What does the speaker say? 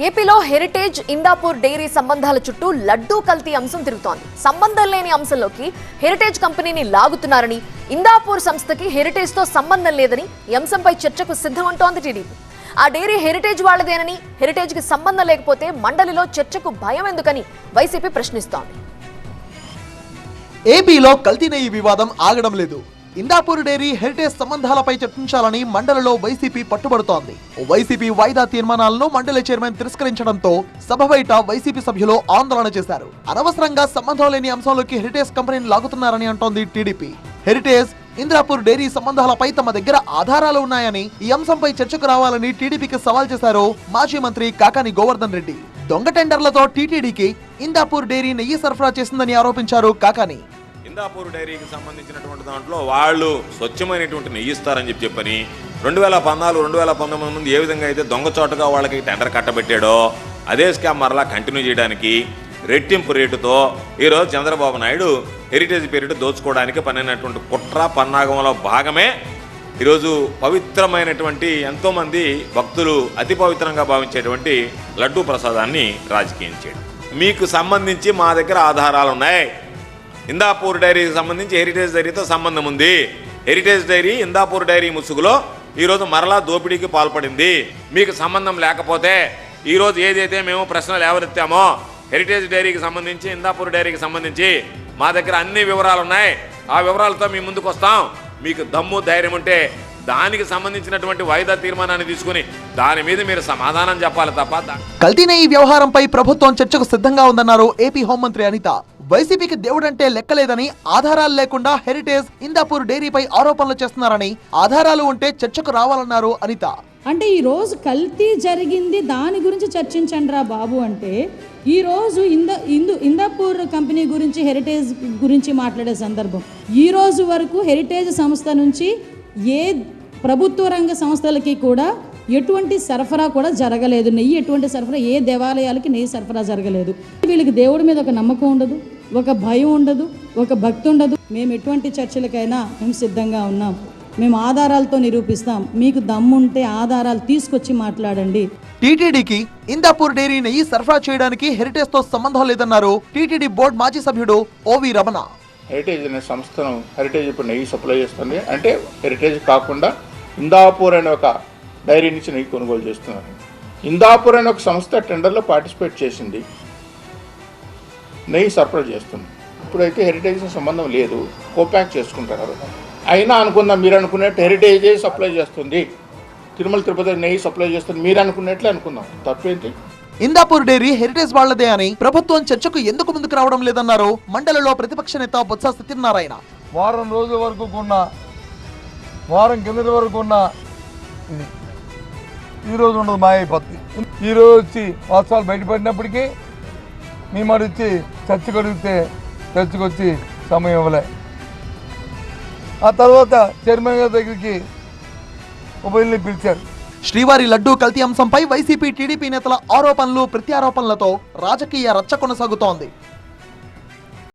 ఏపీలో heritage Indapur dairy సంబంధాల చుట్టూ లడ్డూ కల్తీ అంశం తిరుగుతోంది. సంబంధం లేని అంశంలోకి హెరిటేజ్ కంపెనీని లాగుతున్నారని, ఇందాపూర్ సంస్థకి హెరిటేజ్ తో సంబంధం లేదని ఈ అంశంపై చర్చకు సిద్ధమంటోంది టీడీపీ. ఆ డైరీ హెరిటేజ్ వాళ్లదేనని, హెరిటేజ్ కి సంబంధం లేకపోతే మండలిలో చర్చకు భయం ఎందుకని వైసీపీ ప్రశ్నిస్తోంది. ఏపీలో కల్తీ నెయ్యి వివాదం ఆగడం లేదు. ఇందాపూర్ డైరీ హెరిటేజ్ సంబంధాలపై చర్చించాలని మండలిలో వైసీపీ పట్టుబడుతోంది. వైసీపీ వాయిదా తీర్మానాలను మండలి చైర్మన్ తిరస్కరించడంతో సభ బయట వైసీపీ సభ్యులు ఆందోళన చేశారు. అనవసరంగా సంబంధం లేని అంశంలోకి హెరిటేజ్ కంపెనీని లాగుతున్నారని అంటోంది టీడీపీ. హెరిటేజ్ ఇందాపూర్ డైరీ సంబంధాలపై తమ దగ్గర ఆధారాలు ఉన్నాయని, ఈ అంశంపై చర్చకు రావాలని టీడీపీకి సవాల్ చేశారు మాజీ మంత్రి కాకాని గోవర్ధన్ రెడ్డి. దొంగ టెండర్లతో టీటీడీకి ఇందాపూర్ డైరీ నెయ్యి సరఫరా చేసిందని ఆరోపించారు కాకాని. ఇందాపూర్ డైరీకి సంబంధించినటువంటి దాంట్లో వాళ్ళు స్వచ్ఛమైనటువంటి నెయ్యి ఇస్తారని చెప్పని 2014-2019 ముందు ఏ విధంగా అయితే దొంగచోటగా వాళ్ళకి టెండర్ కట్టబెట్టాడో అదే స్కామ్ మరలా కంటిన్యూ చేయడానికి రెట్టింపు రేటుతో ఈరోజు చంద్రబాబు నాయుడు హెరిటేజ్ పేరిట దోచుకోవడానికి పనినటువంటి కుట్ర పన్నాగంలో భాగమే ఈరోజు పవిత్రమైనటువంటి ఎంతోమంది భక్తులు అతి పవిత్రంగా భావించేటువంటి లడ్డూ ప్రసాదాన్ని రాజకీయం చేయడం. మీకు సంబంధించి మా దగ్గర ఆధారాలు ఉన్నాయి. ఇందాపూర్ డైరీకి సంబంధించి హెరిటేజ్ డైరీతో సంబంధం ఉంది. హెరిటేజ్ డైరీ ఇందాపూర్ డైరీ ముసుగులో ఈరోజు మరలా దోపిడీకి పాల్పడింది. మీకు సంబంధం లేకపోతే ఈరోజు ఏదైతే మేము ప్రశ్నలు ఎవరెత్తామో హెరిటేజ్ డైరీకి సంబంధించి ఇందాపూర్ డైరీకి సంబంధించి మా దగ్గర అన్ని వివరాలు ఉన్నాయి. ఆ వివరాలతో మీ ముందుకు వస్తాం. మీకు దమ్ము ధైర్యం ఉంటే దానికి సంబంధించినటువంటి వాయిదా తీర్మానాన్ని తీసుకుని దాని మీద మీరు సమాధానం చెప్పాలి తప్ప. కల్తీ నెయ్యి వ్యవహారంపై ప్రభుత్వం చర్చకు సిద్ధంగా ఉందన్నారు ఏపీ హోంమంత్రి అనిత. వైసీపీకి దేవుడంటే లెక్కలేదని, ఆధారాలు లేకుండా హెరిటేజ్ ఇందాపూర్ డైరీపై ఆరోపణలు చేస్తున్నారని, ఆధారాలు ఉంటే చర్చకు రావాలన్నారు అనిత. అంటే ఈ రోజు కల్తీ జరిగింది దాని గురించి చర్చించండి రా బాబు అంటే, ఈ రోజు ఇందాపూర్ కంపెనీ గురించి హెరిటేజ్ గురించి మాట్లాడే సందర్భం, ఈ రోజు వరకు హెరిటేజ్ సంస్థ నుంచి ఏ ప్రభుత్వ రంగ సంస్థలకి కూడా ఎటువంటి సరఫరా కూడా జరగలేదు. నెయ్యి ఎటువంటి సరఫరా, ఏ దేవాలయాలకి నెయ్యి సరఫరా జరగలేదు. వీళ్ళకి దేవుడి మీద ఒక నమ్మకం ఉండదు, ఒక భయం ఉండదు, ఒక భక్తి ఉండదు. మేము ఎటువంటి చర్చలకైనా మేము సిద్ధంగా ఉన్నాం. మేము ఆధారాలతో నిరూపిస్తాం. మీకు దమ్ముంటే ఆధారాలు తీసుకొచ్చి మాట్లాడండి. టీటీడీకి ఇందాపూర్ డైరీ నెయ్యి సరఫరా చేయడానికి హెరిటేజ్ తో సంబంధం లేదన్నారు టీటీడీ బోర్డు మాజీ సభ్యుడు ఓవి రమణ. హెరిటేజ్ అనే సంస్థను హెరిటేజ్ ఇప్పుడు నెయ్యి సప్లై చేస్తుంది. అంటే హెరిటేజ్ కాకుండా ఇందాపూర్ అనే ఒక డైరీ నుంచి నెయ్యి కొనుగోలు చేస్తున్నారు. ఇందాపూర్ అనే ఒక సంస్థ టెండర్లో పార్టిసిపేట్ చేసింది, నెయ్యి సరఫరా చేస్తుంది. ఇప్పుడైతే హెరిటేజ్ సంబంధం లేదు, కోప్యాక్ చేసుకుంటారు. అయినా అనుకుందాం, మీరు అనుకున్నట్టు హెరిటేజే సప్లై చేస్తుంది, తిరుమల తిరుపతి నెయ్యి సప్లై చేస్తుంది మీరు అనుకున్నట్లే అనుకుందాం, తప్పేంటి? ఇందాపూర్ డైరీ హెరిటేజ్ వాళ్లదే అని ప్రభుత్వం చర్చకు ఎందుకు ముందుకు రావడం లేదన్నారు మండలిలో ప్రతిపక్ష నేత బొత్స సత్యనారాయణ. వారం రోజుల వరకు కొన్న, వారం కిందటి వరకు కొన్న ఇది ఈరోజు ఉండదు, మాయైపోతుంది. ఈరోజు వచ్చి వాస్తవాలు బయటపడినప్పటికీ మీ మాట ఇచ్చి చర్చకు అడిగితే చర్చకు వచ్చి సమయం ఇవ్వలే. ఆ తర్వాత చైర్మన్ గారి దగ్గరికి ఉపయోగించి పిలిచారు. శ్రీవారి లడ్డూ కల్తీ అంశంపై వైసీపీ టీడీపీ నేతల ఆరోపణలు ప్రత్యారోపణలతో రాజకీయ రచ్చ కొనసాగుతోంది.